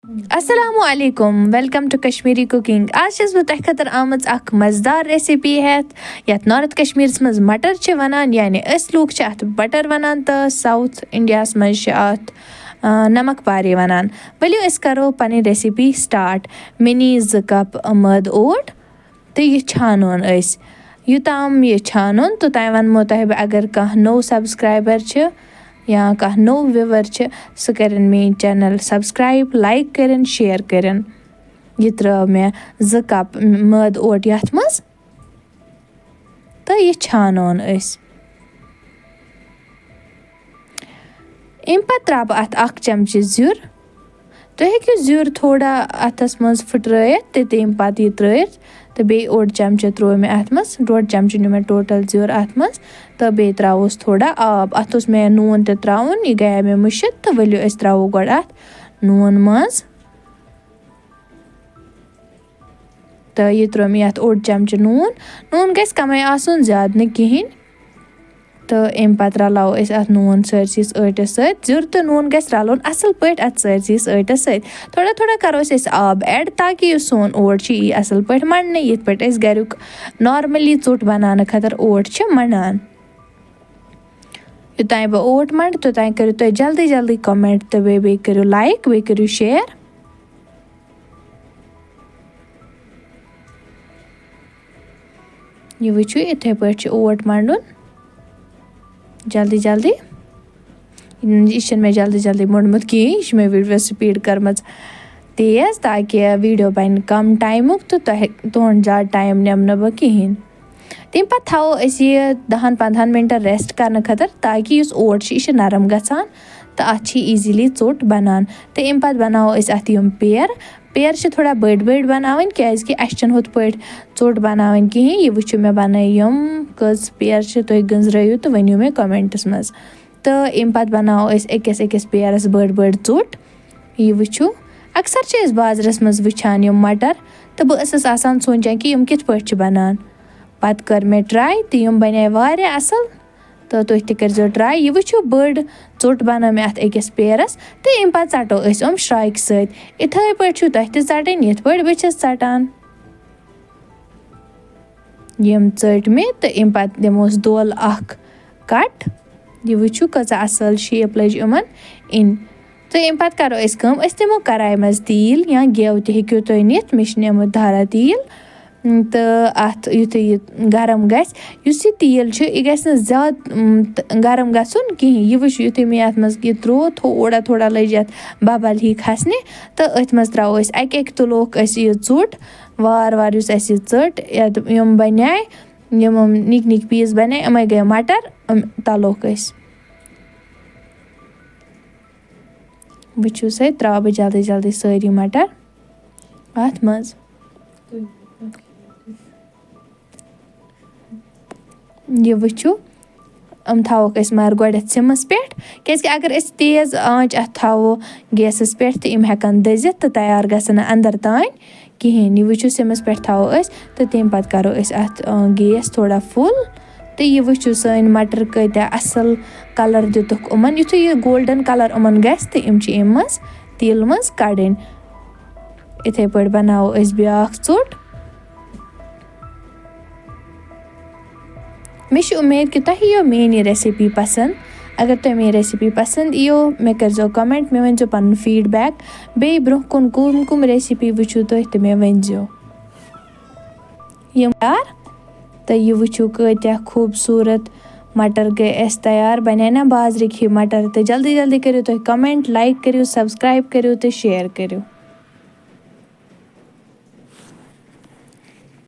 Assalamu alaikum, welcome to Kashmiri cooking. आज چھَس بہٕ تۄہہِ خٲطرٕ آمٕژ اکھ مزٕدار ریسِپی ہٮ۪تھ یَتھ نارٕتھ کشمیٖرَس منٛز مٹر چھِ وَنان یعنی أسۍ لوٗکھ چھِ اَتھ بٹر وَنان تہٕ ساوُتھ اِنڈیاہَس منٛز چھِ اَتھ نمک پارے وَنان. ؤلِو أسۍ کَرو پنٕنۍ ریسِپی سٹارٹ. مےٚ نی 2 کپ مٲدٕ اوٹ تہٕ یہِ چھانون أسۍ. یوٚتام یہِ چھانُن توٚتام وَنمو تۄہہِ بہٕ اگر کانٛہہ نوٚو سبسکرایبر چھِ یا کانٛہہ نوٚو وِوَر چھِ سُہ کَرن میٛٲنۍ چَنَل سبسکرایب لایک کٔرِنۍ شِیَر کٔرِنۍ. یہِ ترٛٲو مےٚ 2 کپ مٲدٕ اوٹ یَتھ منٛز تہٕ یہِ چھانون أسۍ. اَمہِ پتہٕ ترٛاوٕ بہٕ اَتھ 1 چمچہٕ زیُر. تُہۍ ہیٚکِو زیُر تھوڑا اَتھَس منٛز پھٕٹرٲیِتھ تہٕ تَمہِ پتہٕ یہِ ترٛٲیِتھ تہٕ بیٚیہِ 1 چمچہٕ ترٛوو مےٚ اَتھ منٛز 1.5 چمچہٕ نیوٗ مےٚ ٹوٹل زیُر اَتھ منٛز تہٕ بیٚیہِ ترٛاووس تھوڑا آب. اَتھ اوس مےٚ نوٗن تہِ ترٛاوُن یہِ گٔیے مےٚ مٔشِتھ تہٕ ؤلِو أسۍ ترٛاوو گۄڈٕ اَتھ نوٗن منٛز تہٕ یہِ ترٛوو مےٚ یَتھ 1 چمچہٕ نوٗن گژھِ کَمٕے آسُن زیادٕ نہٕ کِہیٖنۍ تہٕ اَمہِ پتہٕ رَلاوو أسۍ اَتھ نوٗن سٲرسٕے ٲٹِس سۭتۍ. زیُر تہٕ نوٗن گژھِ رَلُن اَصٕل پٲٹھۍ اَتھ سٲرسٕے ٲٹِس سۭتۍ. تھوڑا تھوڑا کَرو أسۍ آب اٮ۪ڈ تاکہِ یُس سون اوٹ چھُ یی اَصٕل پٲٹھۍ مَنٛڈنہٕ یِتھ پٲٹھۍ أسۍ گریُک نارمٔلی ژوٚٹ بَناونہٕ خٲطرٕ اوٹ چھِ مَنٛڈان. یوٚتانۍ بہٕ اوٹ مَنٛڈٕ توٚتانۍ کٔرِو تُہۍ جلدی جلدی کَمٮ۪نٛٹ تہٕ بیٚیہِ کٔرِو لایک بیٚیہِ کٔرِو شِیَر. یہِ وٕچھِو یِتھَے پٲٹھۍ چھُ اوٹ مَنٛڈُن جلدی جلدی. یہِ چھِنہٕ مےٚ جلدی جلدی موٚنڈمُت کِہیٖنۍ یہِ چھِ مےٚ ویٖڈیو سپیٖڈ کٔرمٕژ تیز تاکہِ ویٖڈیو بَنہِ کَم ٹایمُک تہٕ تُہُنٛد زیادٕ ٹایم نِمہٕ نہٕ بہٕ کِہیٖنۍ. تَمہِ پتہٕ تھاوو أسۍ یہِ 10-15 مِنٹَن رٮ۪سٹ کَرنہٕ خٲطرٕ تاکہِ یُس اوٹ چھُ یہِ چھِ نرم گژھان تہٕ اَتھ چھِ ایٖزیٖلی ژوٚٹ بَنان. تہٕ اَمہِ پتہٕ بَناوو أسۍ اَتھ یِم پیر چھِ تھوڑا بٔڑۍ بٔڑۍ بَناوٕنۍ کیٛازِکہِ اَسہِ چھِنہٕ ہُتھ پٲٹھۍ ژوٚٹ بَناوٕنۍ کِہیٖنۍ. یہِ وٕچھِو مےٚ بَنٲے یِم کٔژ پیر چھِ تُہۍ گٔنٛزرٲیِو تہٕ ؤنِو مےٚ کَمٮ۪نٛٹَس منٛز. تہٕ اَمہِ پتہٕ بَناوو أسۍ أکِس پیرَس بٔڑ ژوٚٹ. یہِ وٕچھِو اَکثر چھِ أسۍ بازرَس منٛز وٕچھان یِم مَٹر تہٕ بہٕ ٲسٕس آسان سونٛچان کہِ یِم کِتھ پٲٹھۍ چھِ بَنان. پَتہٕ کٔر مےٚ ٹرٛاے تہٕ یِم بَنے واریاہ اَصٕل تہٕ تُہۍ تہِ کٔرۍزیو ٹرٛاے. یہِ وٕچھِو بٔڑ ژوٚٹ بَنٲو مےٚ اَتھ أکِس پیرَس تہٕ اَمہِ پتہٕ ژَٹو أسۍ یِم شرٛاکہِ سۭتۍ. یِتھَے پٲٹھۍ چھُو تۄہہِ تہِ ژَٹٕنۍ یِتھ پٲٹھۍ بہٕ چھَس ژَٹان. یِم ژٔٹۍ مےٚ تہٕ اَمہِ پتہٕ دِموس دۄل اَکھ کَٹ. یہِ وٕچھِو کۭژاہ اَصٕل شیپ لٔج یِمن یِنۍ. تہٕ اَمہِ پتہٕ کَرو أسۍ کٲم أسۍ نِمو کَراے منٛز تیٖل یا گٮ۪و تہِ ہیٚکِو تُہۍ نِتھ. مےٚ چھِ نِمُت دھارا تیٖل تہٕ اَتھ یُتھُے یہِ گرم گژھِ یُس یہِ تیٖل چھُ یہِ گژھِ نہٕ زیادٕ گرم گژھُن کِہیٖنۍ. یہِ وٕچھِو یُتھُے مےٚ یَتھ منٛز یہِ ترٛوو تھوڑا لٔج یَتھ بَبَل ہی کھَسنہِ تہٕ أتھۍ منٛز ترٛاوو أسۍ اَکہِ تُلووُکھ أسۍ یہِ ژوٚٹ وارٕ یُس اَسہِ یہِ ژٔٹ یِم بَنے یِم نِکۍ پیٖس بَنے یِمَے گٔے مَٹر تَلوکھ أسۍ. وٕچھِو سا ترٛاوٕ بہٕ جلدی جلدی سٲری مَٹر اَتھ منٛز. یہِ وٕچھِو یِم تھاووکھ أسۍ مگر گۄڈٮ۪تھ سِمَس پٮ۪ٹھ کیٛازِکہِ اگر أسۍ تیز آنٛچ اَتھ تھاوو گیسَس پٮ۪ٹھ تہٕ یِم ہٮ۪کَن دٔزِتھ تہٕ تیار گژھن نہٕ اَنٛدر تام کِہیٖنۍ. یہِ وٕچھِو سِمَس پٮ۪ٹھ تھاوو أسۍ تہٕ تَمہِ پتہٕ کَرو أسۍ اَتھ گیس تھوڑا فُل تہٕ یہِ وٕچھِو سٲنۍ مَٹر کۭتیاہ اَصٕل کَلر دِتُکھ یِمن. یُتھُے یہِ گولڈن کَلر یِمن گژھِ تہٕ یِم چھِ اَمہِ منٛز تیٖلہٕ منٛز کَڑٕنۍ. یِتھَے پٲٹھۍ بَناوو أسۍ بیٛاکھ ژوٚٹ. مےٚ چھِ اُمید کہِ تۄہہِ یِیو میٛٲنۍ یہِ ریسِپی پسنٛد. اگر تۄہہِ میٛٲنۍ ریسِپی پسنٛد یِیو مےٚ کٔرۍزیو کَمٮ۪نٛٹ مےٚ ؤنۍزیو پَنُن فیٖڈبیک. بیٚیہِ برٛونٛہہ کُن کُم ریسِپی وٕچھِو تُہۍ تہٕ مےٚ ؤنۍزیو. یِم تہٕ یہِ وٕچھِو کۭتیاہ خوٗبصوٗرت مَٹر گٔے اَسہِ تیار. بَنے نا بازرٕکۍ ہی مَٹر تہٕ جلدی جلدی کٔرِو تُہۍ کَمٮ۪نٛٹ لایک کٔرِو سبسکرایب کٔرِو تہٕ شِیَر کٔرِو.